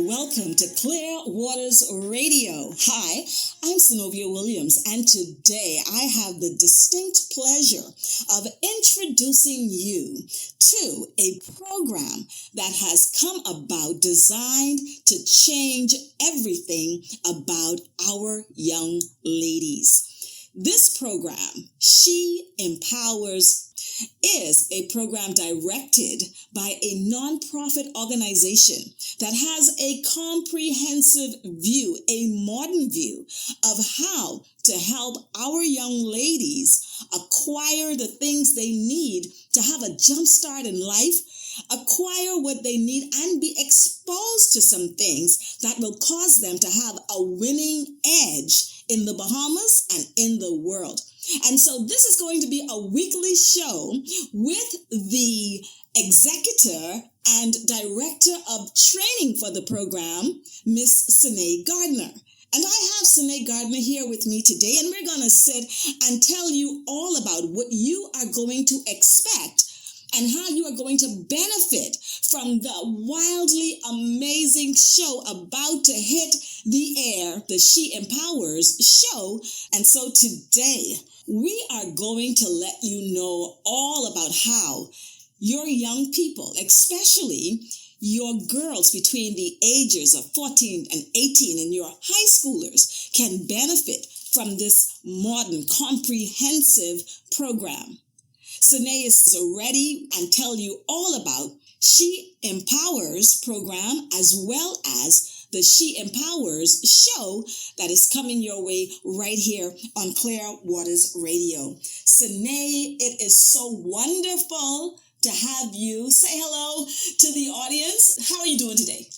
welcome to Clear Waters Radio. Hi, I'm Sonovia Williams, and today I have the distinct pleasure of introducing you to a program that has come about designed to change everything about our young ladies. This program, She EmpowHers, is a program directed by a nonprofit organization that has a comprehensive view, a modern view of how to help our young ladies acquire the things they need to have a jump start in life, acquire what they need, and be exposed to some things that will cause them to have a winning edge in the Bahamas and in the world. And so this is going to be a weekly show with the executor and director of training for the program, Miss Sanna Gardiner. And I have Sanna Gardiner here with me today, and we're going to sit and tell you all about what you are going to expect and how you are going to benefit from the wildly amazing show about to hit the air, the She EmpowHers show. And so today, we are going to let you know all about how your young people, especially your girls between the ages of 14 and 18 and your high schoolers, can benefit from this modern, comprehensive program. Sanaa is ready and tell you all about She EmpowHers program as well as the She EmpowHers show that is coming your way right here on Clear Waters Radio. Sanaa, it is so wonderful to have you. Say hello to the audience. How are you doing today?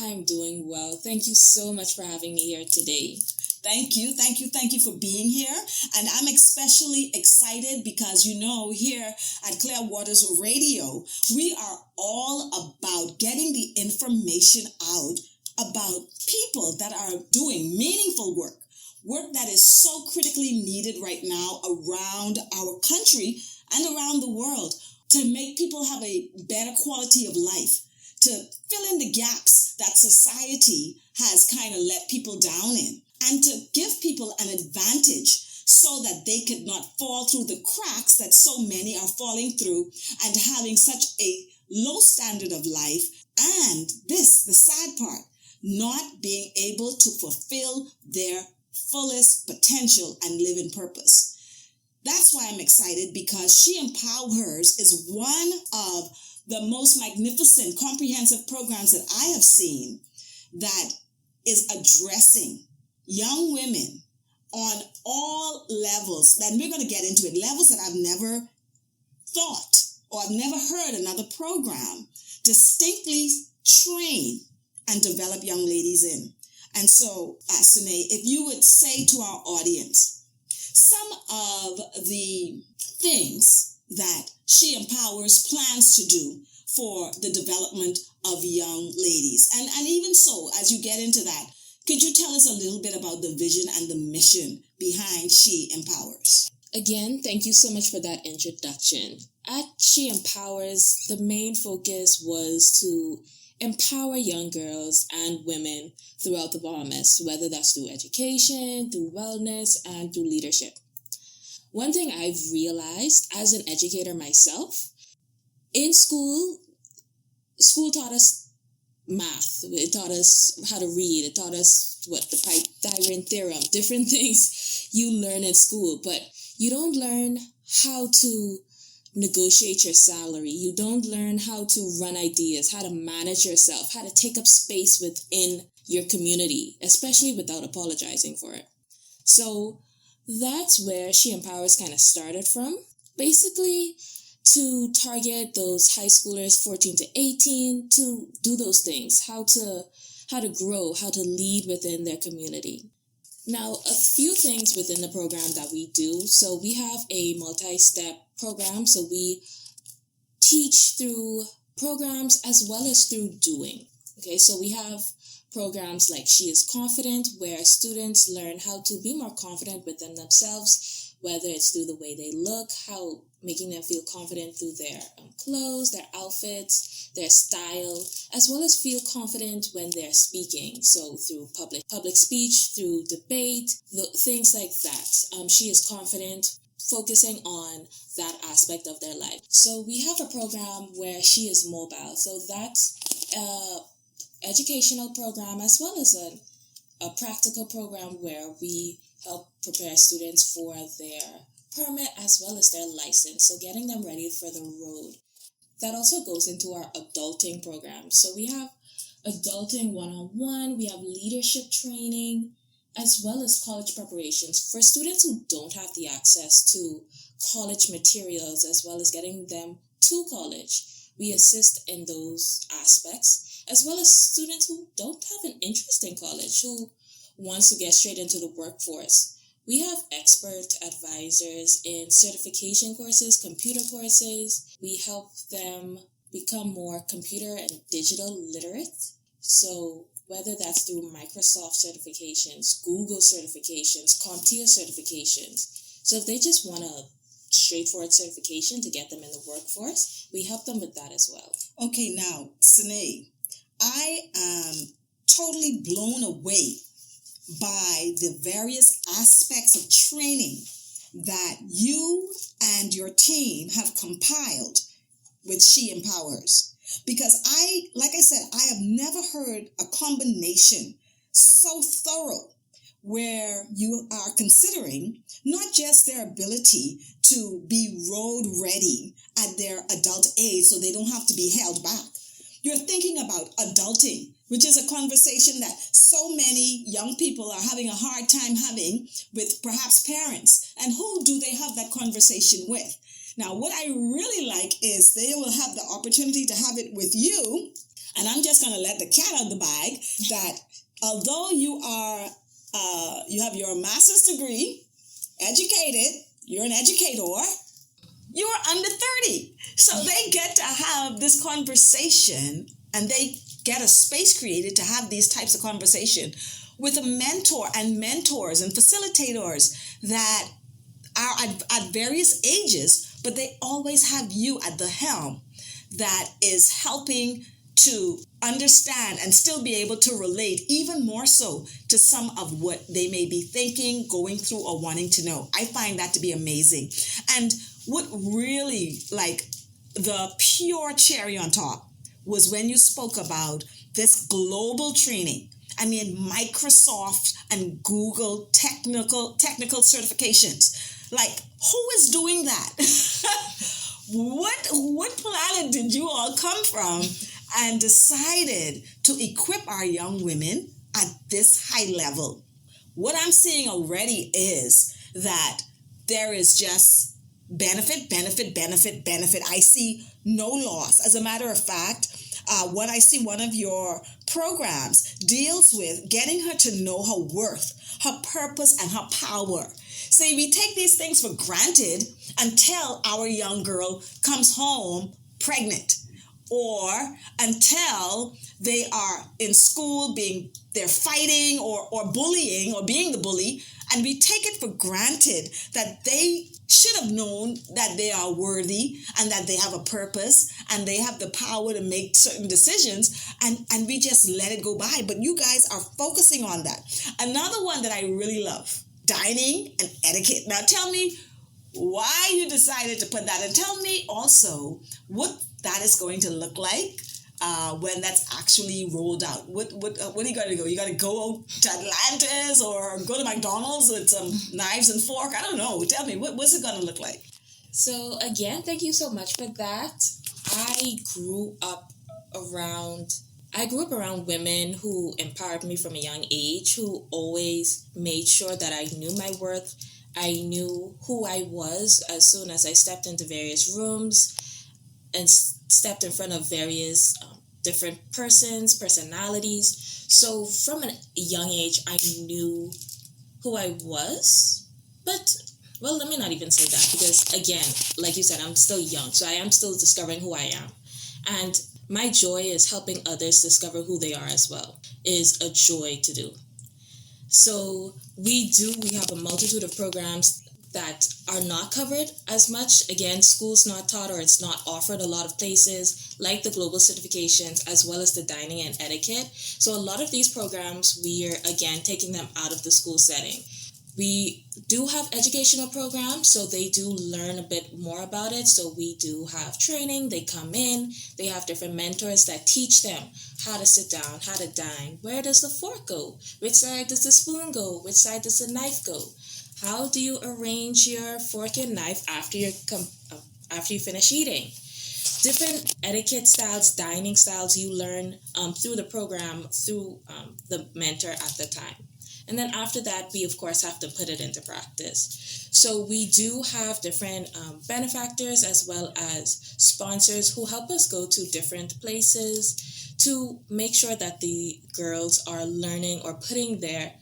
I'm doing well. Thank you so much for having me here today. Thank you for being here. And I'm especially excited because, here at Clear Waters Radio, we are all about getting the information out about people that are doing meaningful work that is so critically needed right now around our country and around the world to make people have a better quality of life, to fill in the gaps that society has kind of let people down in, and to give people an advantage so that they could not fall through the cracks that so many are falling through and having such a low standard of life. And the sad part, not being able to fulfill their fullest potential and live in purpose. That's why I'm excited, because She EmpowHers is one of the most magnificent, comprehensive programs that I have seen that is addressing young women on all levels. And we're going to get into it, levels that I've never thought or I've never heard another program distinctly train and develop young ladies in. And so, Sanaa, if you would say to our audience some of the things that She EmpowHers plans to do for the development of young ladies. And even so, as you get into that, could you tell us a little bit about the vision and the mission behind She EmpowHers? Again, thank you so much for that introduction. At She EmpowHers, the main focus was to empower young girls and women throughout the Bahamas, whether that's through education, through wellness, and through leadership. One thing I've realized as an educator myself, in school taught us math. It taught us how to read. It taught us the Pythagorean theorem, different things you learn in school, but you don't learn how to negotiate your salary. You don't learn how to run ideas, how to manage yourself, how to take up space within your community, especially without apologizing for it. So that's where She EmpowHers kind of started from. Basically, to target those high schoolers 14 to 18 to do those things, how to grow, how to lead within their community. Now, a few things within the program that we do. So we have a multi-step program. So we teach through programs as well as through doing. Okay, so we have programs like She is Confident, where students learn how to be more confident within themselves whether it's through the way they look, how making them feel confident through their clothes, their outfits, their style, as well as feel confident when they're speaking. So through public speech, through debate, things like that. She is confident, focusing on that aspect of their life. So we have a program where She is mobile. So that's an educational program as well as a practical program where we help prepare students for their permit as well as their license. So getting them ready for the road. That also goes into our adulting program. So we have adulting 101, we have leadership training, as well as college preparations for students who don't have the access to college materials, as well as getting them to college. We assist in those aspects, as well as students who don't have an interest in college, who wants to get straight into the workforce. We have expert advisors in certification courses, computer courses. We help them become more computer and digital literate. So whether that's through Microsoft certifications, Google certifications, CompTIA certifications. So if they just want a straightforward certification to get them in the workforce, we help them with that as well. Okay, now, Sanaa, I am totally blown away by the various aspects of training that you and your team have compiled with She EmpowHers. Because like I said, I have never heard a combination so thorough where you are considering not just their ability to be road ready at their adult age so they don't have to be held back. You're thinking about adulting, which is a conversation that so many young people are having a hard time having with perhaps parents. And who do they have that conversation with? Now, what I really like is they will have the opportunity to have it with you. And I'm just going to let the cat out of the bag that although you have your master's degree, educated, you're an educator, you're under 30. So they get to have this conversation and they get a space created to have these types of conversation with a mentor and mentors and facilitators that are at various ages, but they always have you at the helm that is helping to understand and still be able to relate even more so to some of what they may be thinking, going through, or wanting to know. I find that to be amazing. And what really, like, the pure cherry on top was when you spoke about this global training. I mean, Microsoft and Google technical certifications. Like, who is doing that? What planet did you all come from and decided to equip our young women at this high level? What I'm seeing already is that there is just benefit. I see no loss. As a matter of fact, when I see one of your programs deals with getting her to know her worth, her purpose, and her power. See, we take these things for granted until our young girl comes home pregnant, or until they are in school they're fighting or bullying or being the bully, and we take it for granted that they should have known that they are worthy and that they have a purpose and they have the power to make certain decisions, and we just let it go by. But you guys are focusing on that. Another one that I really love, dining and etiquette. Now tell me why you decided to put that, and tell me also what that is going to look like when that's actually rolled out. What are you going to go? You got to go to Atlantis or go to McDonald's with some knives and fork? I don't know. Tell me, what's it going to look like? So again, thank you so much for that. I grew up around women who empowered me from a young age, who always made sure that I knew my worth. I knew who I was as soon as I stepped into various rooms and stepped in front of various different personalities. So from a young age, I knew who I was. But, well, let me not even say that, because again, like you said, I'm still young. So I am still discovering who I am. And my joy is helping others discover who they are as well. Is a joy to do. So we have a multitude of programs that are not covered as much. Again, school's not taught or it's not offered a lot of places, like the global certifications as well as the dining and etiquette. So a lot of these programs, we are again taking them out of the school setting. We do have educational programs, so they do learn a bit more about it. So we do have training. They come in, they have different mentors that teach them how to sit down, how to dine. Where does the fork go? Which side does the spoon go? Which side does the knife go? How do you arrange your fork and knife after you finish eating? Different etiquette styles, dining styles you learn through the program, through the mentor at the time. And then after that, we, of course, have to put it into practice. So we do have different benefactors as well as sponsors who help us go to different places to make sure that the girls are learning or putting their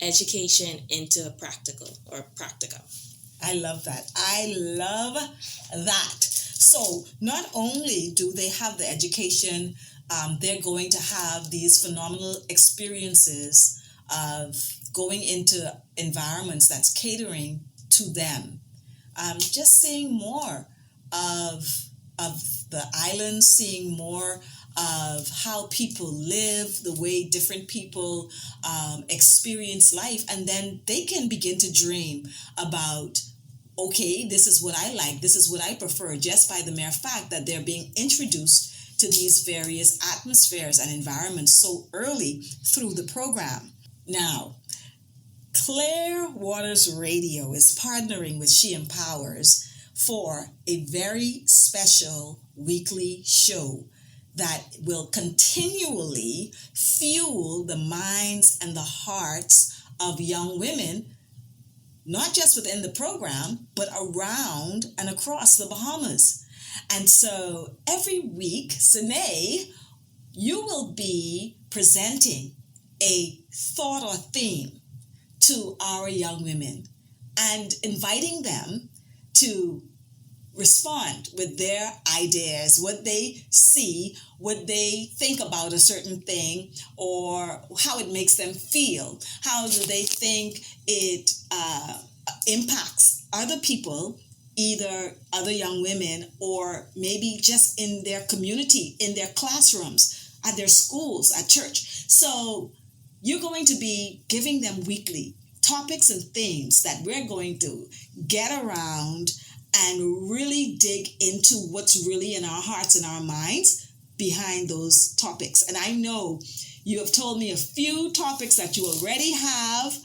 education into practicum. I love that. I love that. So not only do they have the education, they're going to have these phenomenal experiences of going into environments that's catering to them. Just seeing more of the island, seeing more of how people live, the way different people experience life, and then they can begin to dream about, okay, this is what I like, this is what I prefer, just by the mere fact that they're being introduced to these various atmospheres and environments so early through the program. Now, Clear Waters Radio is partnering with She EmpowHers for a very special weekly show that will continually fuel the minds and the hearts of young women, not just within the program, but around and across the Bahamas. And so every week, Sanaa, you will be presenting a thought or theme to our young women and inviting them to respond with their ideas, what they see, what they think about a certain thing, or how it makes them feel. How do they think it impacts other people, either other young women or maybe just in their community, in their classrooms, at their schools, at church. So you're going to be giving them weekly topics and themes that we're going to get around and really dig into what's really in our hearts and our minds behind those topics. And I know you have told me a few topics that you already have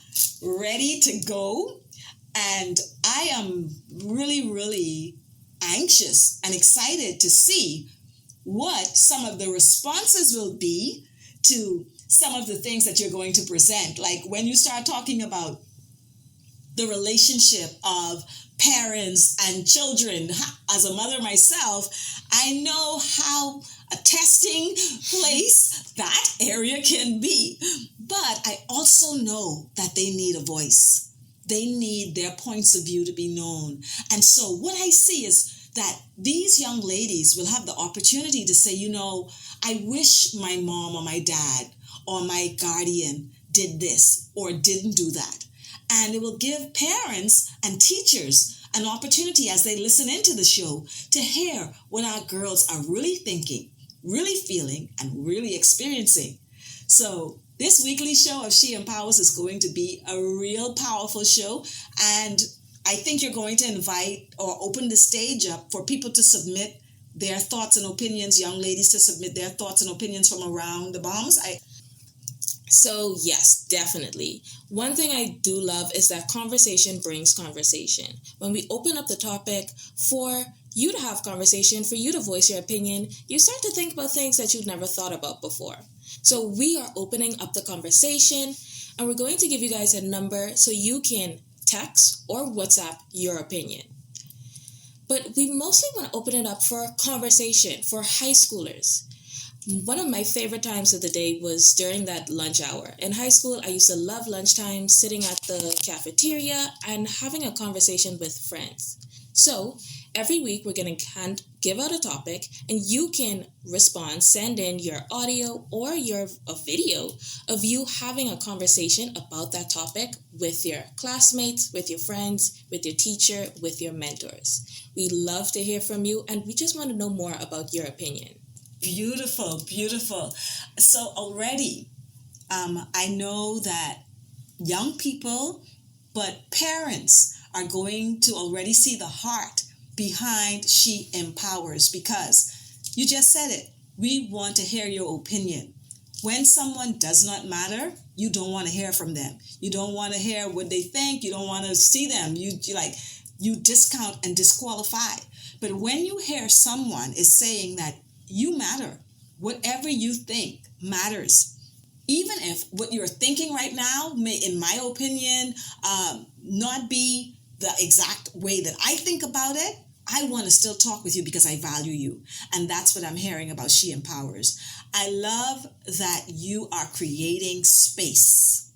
ready to go. And I am really, really anxious and excited to see what some of the responses will be to some of the things that you're going to present. Like when you start talking about the relationship of parents and children, as a mother myself, I know how a testing place that area can be. But I also know that they need a voice. They need their points of view to be known. And so what I see is that these young ladies will have the opportunity to say, you know, I wish my mom or my dad or my guardian did this or didn't do that. And it will give parents and teachers an opportunity as they listen into the show to hear what our girls are really thinking, really feeling, and really experiencing. So this weekly show of She EmpowHers is going to be a real powerful show. And I think you're going to invite or open the stage up for people to submit their thoughts and opinions, young ladies to submit their thoughts and opinions from around the Bahamas. So yes, definitely. One thing I do love is that conversation brings conversation. When we open up the topic for you to have conversation, for you to voice your opinion, you start to think about things that you've never thought about before. So we are opening up the conversation, and we're going to give you guys a number so you can text or WhatsApp your opinion. But we mostly want to open it up for conversation for high schoolers. One of my favorite times of the day was during that lunch hour. In high school, I used to love lunchtime, sitting at the cafeteria and having a conversation with friends. So Every week, we're going to give out a topic, and you can respond, send in your audio or a video of you having a conversation about that topic with your classmates, with your friends, with your teacher, with your mentors. We love to hear from you, and we just want to know more about your opinion. Beautiful, beautiful. So already, I know that young people, but parents are going to already see the heart behind She Empowers, because you just said it. We want to hear your opinion. When someone does not matter, you don't want to hear from them. You don't want to hear what they think. You don't want to see them. You discount and disqualify. But when you hear someone is saying that you matter, whatever you think matters. Even if what you're thinking right now may, in my opinion, not be the exact way that I think about it, I want to still talk with you because I value you. And that's what I'm hearing about She Empowers. I love that you are creating space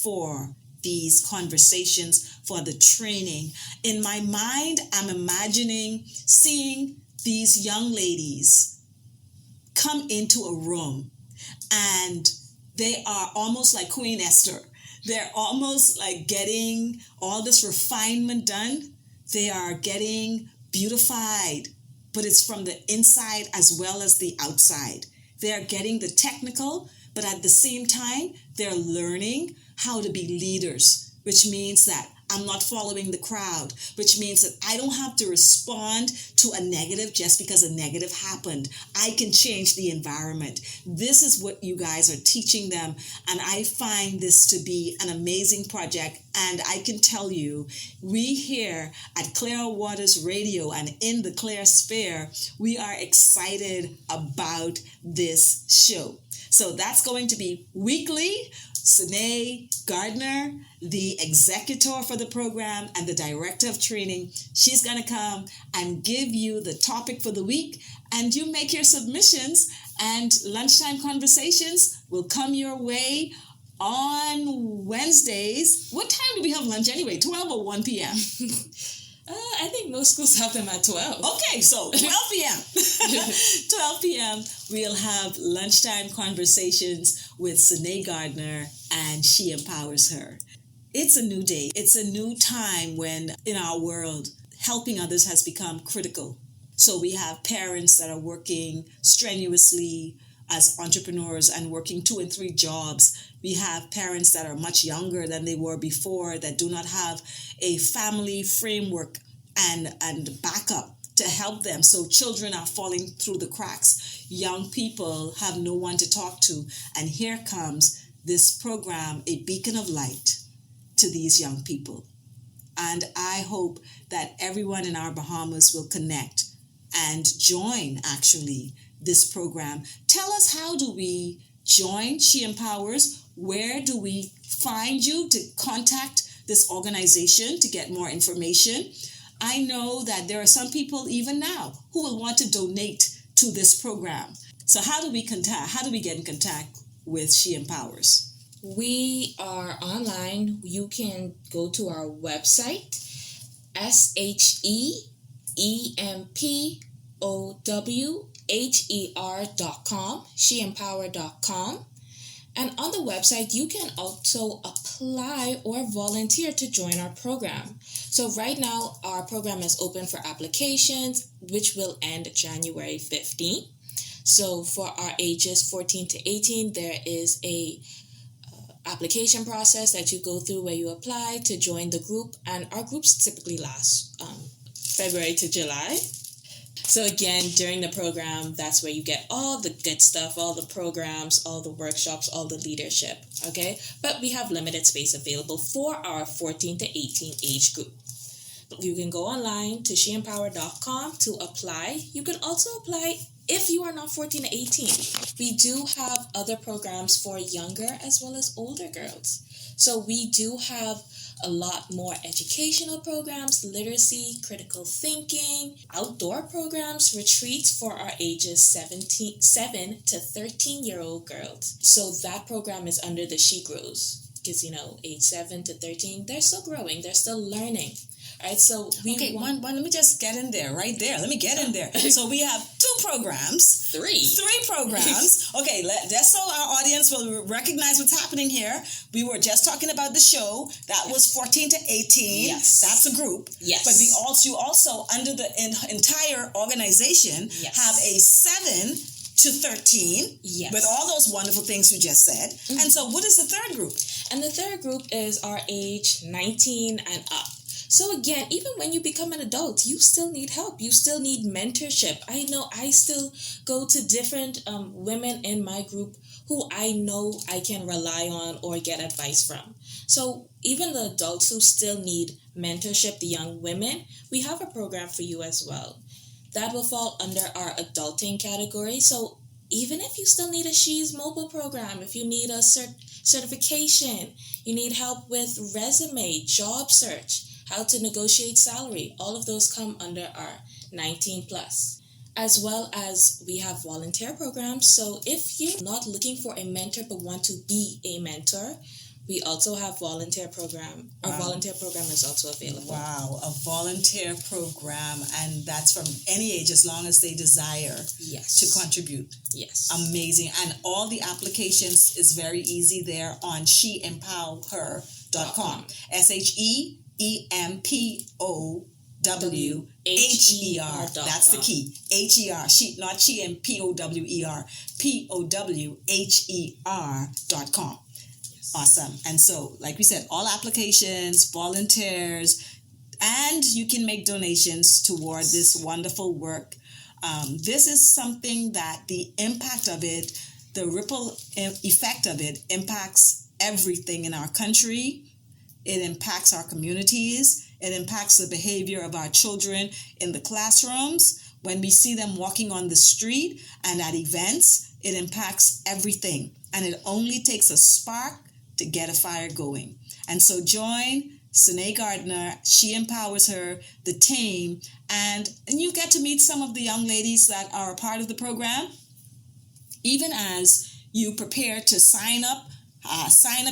for these conversations, for the training. In my mind, I'm imagining seeing these young ladies come into a room, and they are almost like Queen Esther. They're almost like getting all this refinement done. They are getting beautified, but it's from the inside as well as the outside. They're getting the technical, but at the same time, they're learning how to be leaders, which means that I'm not following the crowd, which means that I don't have to respond to a negative just because a negative happened. I can change the environment. This is what you guys are teaching them, and I find this to be an amazing project. And I can tell you, we here at Clear Waters Radio and in the Clear Sphere, we are excited about this show. So that's going to be weekly. Sanaa Gardiner, the executor for the program and the director of training, she's going to come and give you the topic for the week, and you make your submissions, and Lunchtime Conversations will come your way on Wednesdays. What time do we have lunch anyway? 12 or 1 p.m.? I think most schools have them at 12. Okay, so 12 p.m. 12 p.m. we'll have Lunchtime Conversations with Sanaa Gardiner, and She Empowers Her. It's a new day. It's a new time when in our world, helping others has become critical. So we have parents that are working strenuously as entrepreneurs and working 2 and 3 jobs. We have parents that are much younger than they were before, that do not have a family framework and backup to help them. So children are falling through the cracks. Young people have no one to talk to. And here comes this program, a beacon of light to these young people. And I hope that everyone in our Bahamas will connect and join, actually, this program. Tell us, how do we join She Empowers? Where do we find you to contact this organization to get more information? I know that there are some people even now who will want to donate to this program. So how do we get in contact with She Empowers? We are online. You can go to our website, SheEmpowHer.com, SheEmpower.com. And on the website, you can also apply or volunteer to join our program. So right now, our program is open for applications, which will end January 15th. So for our ages 14 to 18, there is a application process that you go through where you apply to join the group. And our groups typically last February to July. So again, during the program, that's where you get all the good stuff, all the programs, all the workshops, all the leadership, okay? But we have limited space available for our 14 to 18 age group. You can go online to SheEmpower.com to apply. You can also apply if you are not 14 to 18. We do have other programs for younger as well as older girls. So we do have a lot more educational programs, literacy, critical thinking, outdoor programs, retreats for our ages 7 to 13-year-old girls. So that program is under the She Grows because, age 7 to 13, they're still growing, they're still learning. All right, so let me just get in there, right there. Let me get in there. So we have 2 programs. Three programs. Okay, just so our audience will recognize what's happening here. We were just talking about the show. That was 14 to 18. Yes. That's a group. Yes. But you also, under the entire organization, have a 7 to 13, with all those wonderful things you just said. Mm-hmm. And so what is the third group? And the third group is our age 19 and up. So again, even when you become an adult, you still need help. You still need mentorship. I know I still go to different women in my group who I know I can rely on or get advice from. So even the adults who still need mentorship, the young women, we have a program for you as well. That will fall under our adulting category. So even if you still need a She's Mobile program, if you need a certification, you need help with resume, job search, how to negotiate salary, all of those come under our 19 plus. As well as we have volunteer programs. So if you're not looking for a mentor but want to be a mentor, we also have volunteer program. Our volunteer program is also available. Wow, a volunteer program, and that's from any age as long as they desire to contribute. Yes. Amazing. And all the applications is very easy there on sheempowher.com. SheEmpowHer. That's the key. HER. Not SheEmpowher. POWHER.com. Awesome. And so, like we said, all applications, volunteers, and you can make donations toward this wonderful work. This is something that the impact of it, the ripple effect of it, impacts everything in our country. It impacts our communities. It impacts the behavior of our children in the classrooms. When we see them walking on the street and at events, it impacts everything. And it only takes a spark to get a fire going. And so join Sanaa Gardiner, She Empowers Her, the team, and you get to meet some of the young ladies that are a part of the program. Even as you prepare to sign up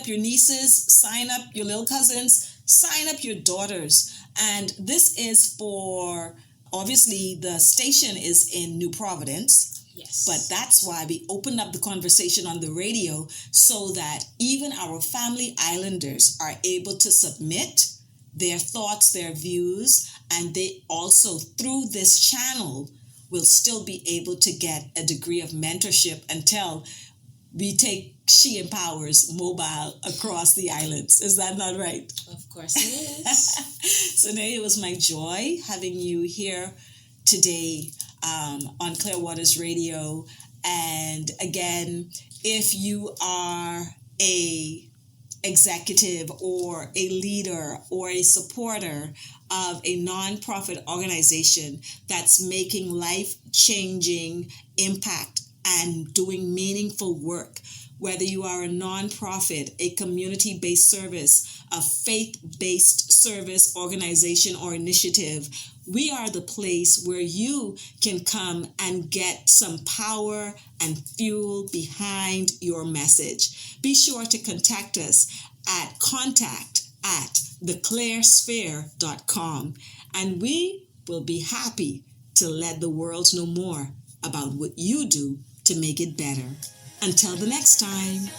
your nieces, sign up your little cousins, sign up your daughters. And this is for, obviously, the station is in New Providence. Yes. But that's why we opened up the conversation on the radio so that even our family islanders are able to submit their thoughts, their views, and they also, through this channel, will still be able to get a degree of mentorship until we take She Empowers mobile across the islands. Is that not right? Of course it is. Sanaa, it was my joy having you here today on Clearwater's Radio. And again, if you are a executive or a leader or a supporter of a nonprofit organization that's making life-changing impact and doing meaningful work, whether you are a nonprofit, a community-based service, a faith-based service organization or initiative, we are the place where you can come and get some power and fuel behind your message. Be sure to contact us at contact@theclearsphere.com, and we will be happy to let the world know more about what you do to make it better. Until the next time.